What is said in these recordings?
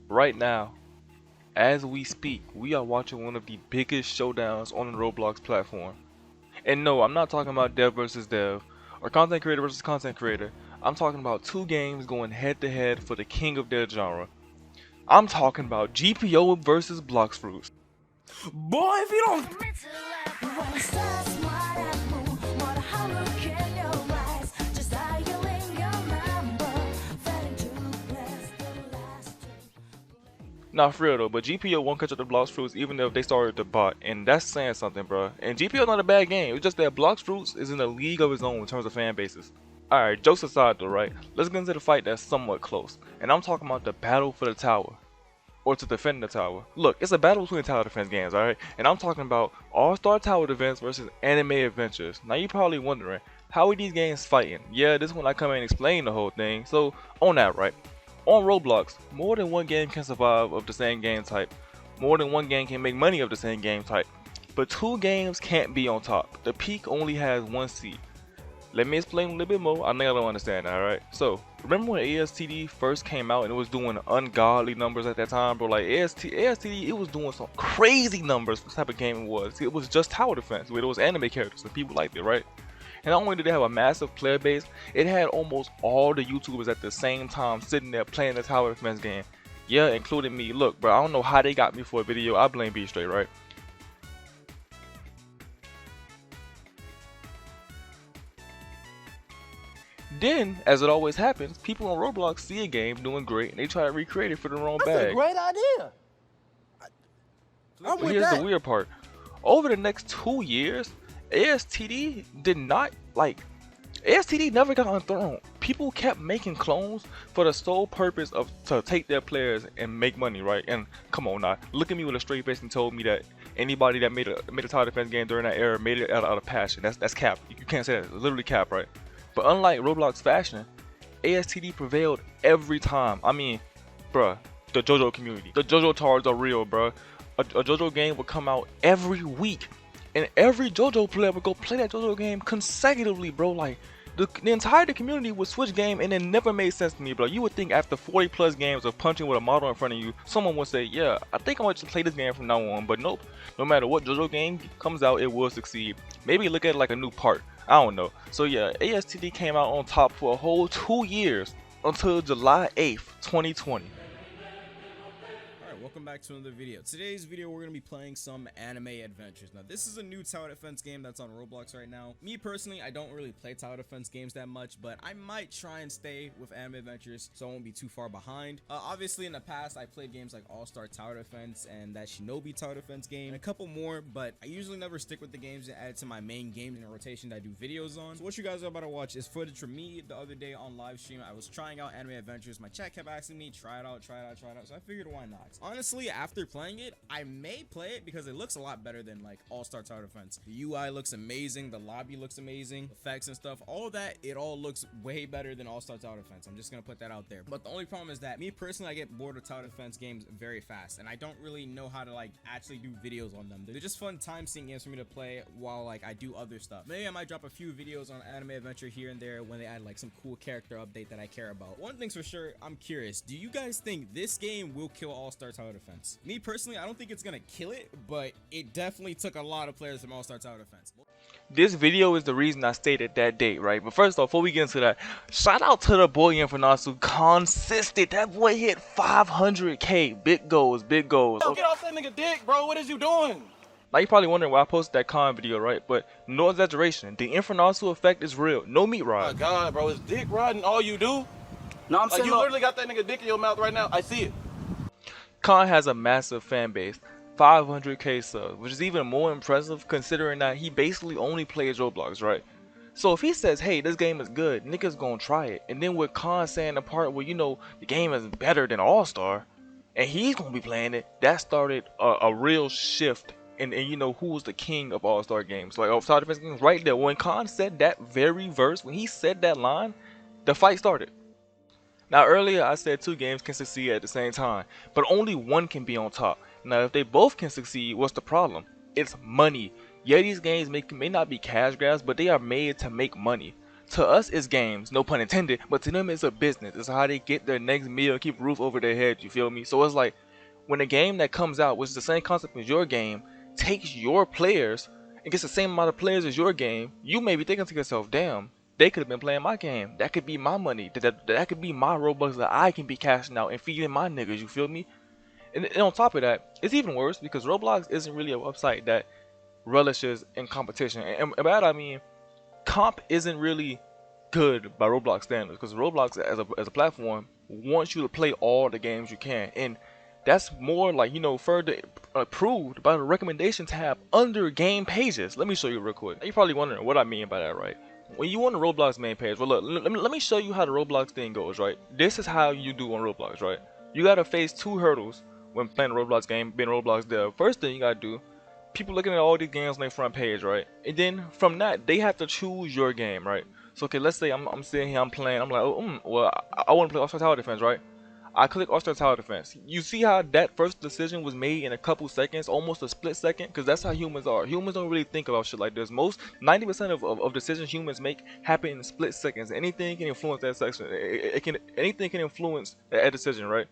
Right now, as we speak, we are watching one of the biggest showdowns on the Roblox platform. And no, I'm not talking about dev versus dev or content creator versus content creator. I'm talking about two games going head to head for the king of their genre. I'm talking about GPO versus Bloxfruits. Boy, if you don't. Not for real though, but GPO won't catch up to Bloxfruits even if they started the bot, and that's saying something, bro. And GPO not a bad game. It's just that Bloxfruits is in a league of his own in terms of fan bases. Alright, jokes aside though, right? Let's get into the fight that's somewhat close. And I'm talking about the battle for the tower. Or to defend the tower. Look, it's a battle between tower defense games, alright? And I'm talking about All-Star Tower Defense versus Anime Adventures. Now you're probably wondering, how are these games fighting? Yeah, this one I come in and explain the whole thing. So, on that, right? On Roblox, more than one game can survive of the same game type. More than one game can make money of the same game type. But two games can't be on top. The peak only has one seed. Let me explain a little bit more. I know y'all don't understand that, alright? So, remember when ASTD first came out and it was doing ungodly numbers at that time, bro? Like, ASTD, it was doing some crazy numbers for the type of game it was. It was just tower defense, where it was anime characters, and people liked it, right? And not only did they have a massive player base, it had almost all the YouTubers at the same time sitting there playing the tower defense game. Yeah, including me. Look, bro, I don't know how they got me for a video. I blame B Straight, right? Then, as it always happens, people on Roblox see a game doing great and they try to recreate it for their own That's bag. a great idea. I'm But with here's that. the weird part. Over the next 2 years, ASTD did not, ASTD never got unthrown. People kept making clones for the sole purpose of to take their players and make money, right? And come on now, look at me with a straight face and told me that anybody that made a tower defense game during that era made it out of passion. That's cap. You can't say that. It's literally cap, right? But unlike Roblox fashion, ASTD prevailed every time. I mean, bruh, the JoJo community. The JoJo tards are real, bruh. A JoJo game would come out every week, and every JoJo player would go play that JoJo game consecutively, bro. Like, the entire community would switch game, and it never made sense to me, bro. You would think after 40 plus games of punching with a model in front of you, someone would say, yeah, I think I want to play this game from now on. But nope, no matter what JoJo game comes out, it will succeed. Maybe look at it like a new part. I don't know. So yeah, ASTD came out on top for a whole 2 years until July 8th, 2020. Alright, welcome back to another video. Today's video we're going to be playing some anime adventures. Now this is a new tower defense game that's on Roblox right now. Me personally, I don't really play tower defense games that much, but I might try and stay with anime adventures so I won't be too far behind. Obviously in the past I played games like All-Star Tower Defense and that Shinobi Tower Defense game and a couple more, but I usually never stick with the games that add to my main games in a rotation that I do videos on. So what you guys are about to watch is footage from me the other day on live stream. I was trying out anime adventures. My chat kept asking me, try it out, try it out, try it out. So I figured why not? Honestly, after playing it, I may play it because it looks a lot better than like All-Star Tower Defense. The UI looks amazing, the lobby looks amazing, effects and stuff, all that, it all looks way better than All-Star Tower Defense. I'm just gonna put that out there. But the only problem is that me personally, I get bored of tower defense games very fast, and I don't really know how to like actually do videos on them. They're just fun time sinking games for me to play while like I do other stuff. Maybe I might drop a few videos on anime adventure here and there when they add like some cool character update that I care about. One thing's for sure, I'm curious, do you guys think this game will kill All-Star Tower Defense? Me personally, I don't think it's gonna kill it, but it definitely took a lot of players from All-Star Tower Defense. This video is the reason I stated that date, right? But first off, before we get into that, shout out to the boy Infernasu. Consistent. That boy hit 500k. Big goals, big goals. Yo, get off that nigga dick, bro. What is you doing? Now you're probably wondering why I posted that con video, right? But no exaggeration. The Infernasu effect is real. No meat Oh my rod. God, bro. Is dick riding all you do? No, I'm Like, saying you literally got that nigga dick in your mouth right now. I see it. Khan has a massive fan base. 500k subs, which is even more impressive considering that he basically only plays Roblox, right? So if he says, hey, this game is good, niggas gonna try it. And then with Khan saying the part where, you know, the game is better than All-Star, and he's gonna be playing it, that started a real shift in, you know, who was the king of All-Star games. Like, tower defense games, right there. When Khan said that very verse, when he said that line, the fight started. Now earlier I said two games can succeed at the same time, but only one can be on top. Now if they both can succeed, what's the problem? It's money. Yeah, these games may not be cash grabs, but they are made to make money. To us, it's games, no pun intended, but to them, it's a business. It's how they get their next meal, keep a roof over their head. You feel me? So it's like when a game that comes out, which is the same concept as your game, takes your players and gets the same amount of players as your game, you may be thinking to yourself, damn, they could have been playing my game. That could be my money. That could be my Robux that I can be cashing out and feeding my niggas. You feel me? And on top of that, it's even worse because Roblox isn't really a website that relishes in competition. And by that I mean, comp isn't really good by Roblox standards because Roblox as a platform wants you to play all the games you can, and that's more like, you know, further approved by the recommendation tab under game pages. Let me show you real quick. You're probably wondering what I mean by that, right? When you on the Roblox main page, well, look, let me show you how the Roblox thing goes, right? This is how you do on Roblox, right? You gotta face 2 hurdles when playing a Roblox game, being a Roblox dev. First thing you gotta do, people looking at all these games on their front page, right? And then from that, they have to choose your game, right? So okay, let's say I'm sitting here, I'm playing, I'm like, oh, well, I want to play All-Star Tower Defense, right? I click All-Star Tower Defense. You see how that first decision was made in a couple seconds, almost a split second? Because that's how humans are. Humans don't really think about shit like this. Most 90% of decisions humans make happen in split seconds. Anything can influence that section. Anything can influence that decision, right?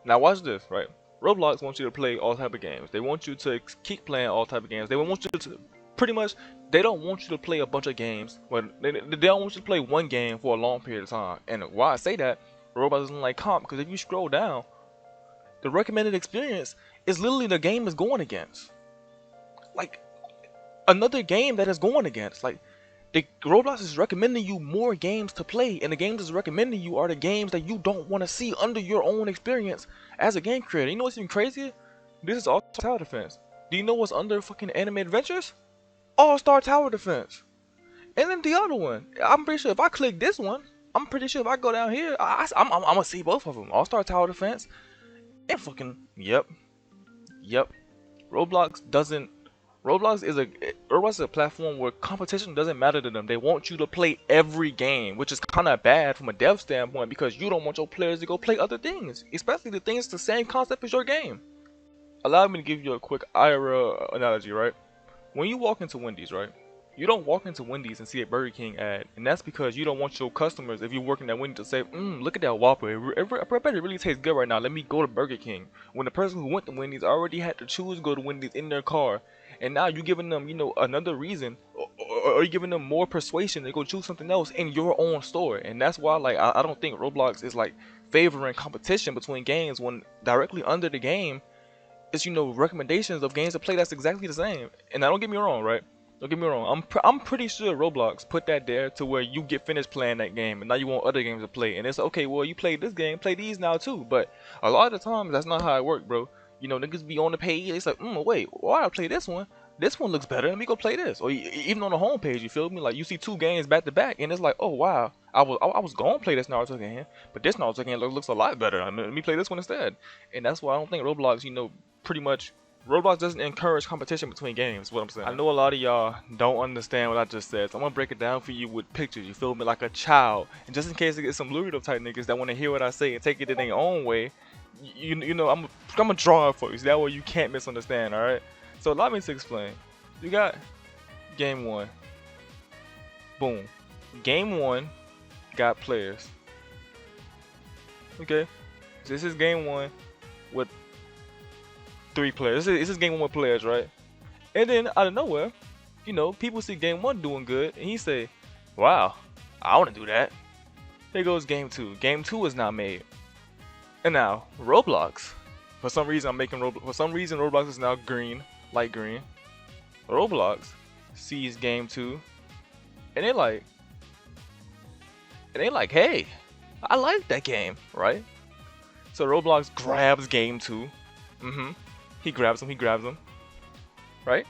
Now watch this, right? Roblox wants you to play all type of games. They want you to keep playing all type of games. They want you to pretty much, they don't want you to play a bunch of games. They don't want you to play one game for a long period of time. And why I say that, Roblox doesn't like comp, because if you scroll down, the recommended experience is literally the game is going against. Like, another game that is going against. Like, Roblox is recommending you more games to play, and the games it's recommending you are the games that you don't want to see under your own experience as a game creator. You know what's even crazier? This is All-Star Tower Defense. Do you know what's under fucking Anime Adventures? All-Star Tower Defense. And then the other one, I'm pretty sure if I click this one, I'm pretty sure if I go down here, I'm gonna see both of them. All-Star Tower Defense and fucking, yep. Roblox is a platform where competition doesn't matter to them. They want you to play every game, which is kind of bad from a dev standpoint because you don't want your players to go play other things, especially the things the same concept as your game. Allow me to give you a quick IRL analogy, right? When you walk into Wendy's, right? You don't walk into Wendy's and see a Burger King ad, and that's because you don't want your customers, if you're working at Wendy's, to say, look at that Whopper, I bet it really tastes good right now, let me go to Burger King. When the person who went to Wendy's already had to choose to go to Wendy's in their car, and now you're giving them, you know, another reason, or you're giving them more persuasion to go choose something else in your own store. And that's why, like, I don't think Roblox is, like, favoring competition between games when directly under the game is, you know, recommendations of games to play that's exactly the same. And now don't get me wrong, right? Don't get me wrong. I'm pretty sure Roblox put that there to where you get finished playing that game and now you want other games to play. And it's okay, well, you played this game, play these now too. But a lot of the times that's not how it works, bro. You know, niggas be on the page, it's like, wait, why I play this one? This one looks better, let me go play this. Or even on the home page, you feel me? Like, you see 2 games back to back and it's like, oh wow, I was gonna play this Naruto game, but this Naruto game looks a lot better. I mean, let me play this one instead. And that's why I don't think Roblox, you know, pretty much Roblox doesn't encourage competition between games, is what I'm saying. I know a lot of y'all don't understand what I just said, so I'm gonna break it down for you with pictures, you feel me, like a child. And just in case it gets some Ludo type niggas that want to hear what I say and take it in their own way, you know, I'm gonna draw it for you, so that way you can't misunderstand, alright? So allow me to explain. You got game 1. Boom. Game 1 got players. Okay? So this is game 1 with 3 players. This is game 1 with players, right? And then out of nowhere, you know, people see game 1 doing good, and he say, "Wow, I want to do that." Here goes game 2. Game 2 is now made, and now Roblox. For some reason, Roblox is now green, light green. Roblox sees game 2, and they like, "Hey, I like that game," right? So Roblox grabs game 2. He grabs him, right?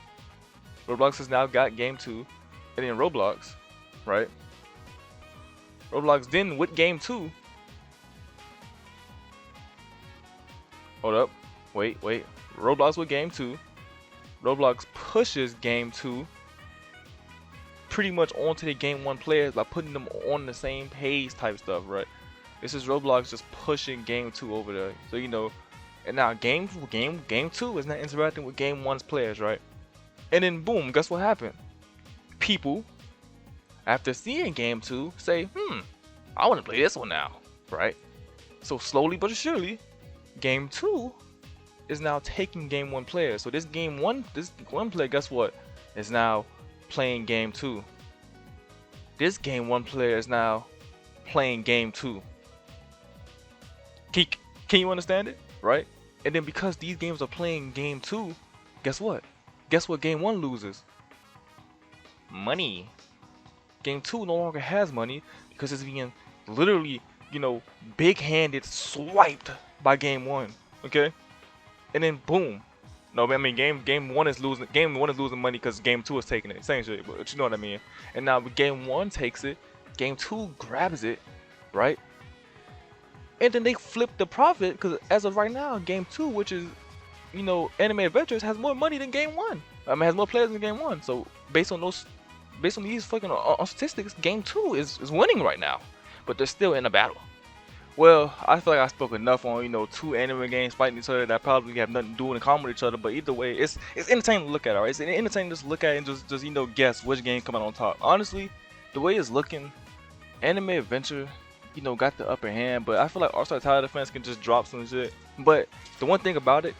Roblox has now got game 2, and then Roblox, right? Roblox then with game 2. Hold up, wait. Roblox with game 2. Roblox pushes game 2 pretty much onto the game 1 players by putting them on the same page type stuff, right? This is Roblox just pushing game 2 over there. So, you know, and now game 2 is not interacting with game 1's players, right? And then boom, guess what happened? People after seeing game 2, say, I want to play this one now, right? So slowly but surely, game 2 is now taking game 1 players. So this one player, guess what, is now playing game 2. This game 1 player is now playing game 2. Can you understand it, right? And then because these games are playing game 2, guess what? Guess what game 1 loses? Money. Game 2 no longer has money because it's being literally, big-handed swiped by game 1. Okay? And then boom. No, I mean game 1 is losing. Game 1 is losing money because game 2 is taking it. Same shit, but you know what I mean. And now game 1 takes it, game 2 grabs it, right? And then they flip the profit because as of right now, game 2, which is, Anime Adventures, has more money than game 1. I mean, has more players than game 1. So based on these fucking statistics, game 2 is winning right now. But they're still in a battle. Well, I feel like I spoke enough on, two anime games fighting each other that probably have nothing to do in common with each other. But either way, it's entertaining to look at, alright? It's entertaining to just look at and just guess which game coming on top. Honestly, the way it's looking, Anime Adventure, got the upper hand. But I feel like All-Star Tower Defense can just drop some shit. But the one thing about it,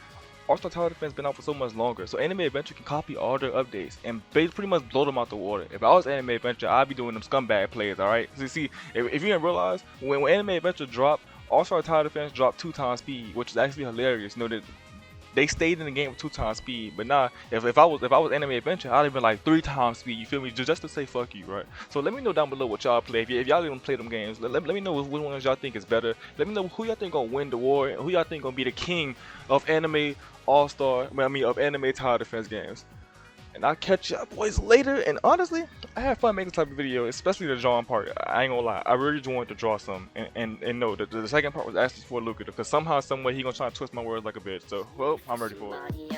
All-Star Tower Defense been out for so much longer, so Anime Adventure can copy all their updates and pretty much blow them out the water. If I was Anime Adventure, I'd be doing them scumbag plays, alright? So you see, if you didn't realize, when Anime Adventure dropped, All-Star Tower Defense dropped 2 times speed, which is actually hilarious. They stayed in the game with 2 times speed, but nah, if I was Anime Adventure, I'd have been like 3 times speed. You feel me? Just to say fuck you, right? So let me know down below what y'all play. If y'all even play them games, let me know which ones y'all think is better. Let me know who y'all think gonna win the war, and who y'all think gonna be the king of anime of anime tower defense games. And I'll catch y'all boys later. And honestly, I had fun making this type of video, especially the drawing part. I ain't gonna lie, I really just wanted to draw some. And no, the second part was actually for lucrative, because somehow, some way, he gonna try to twist my words like a bitch. So, well, I'm ready for it.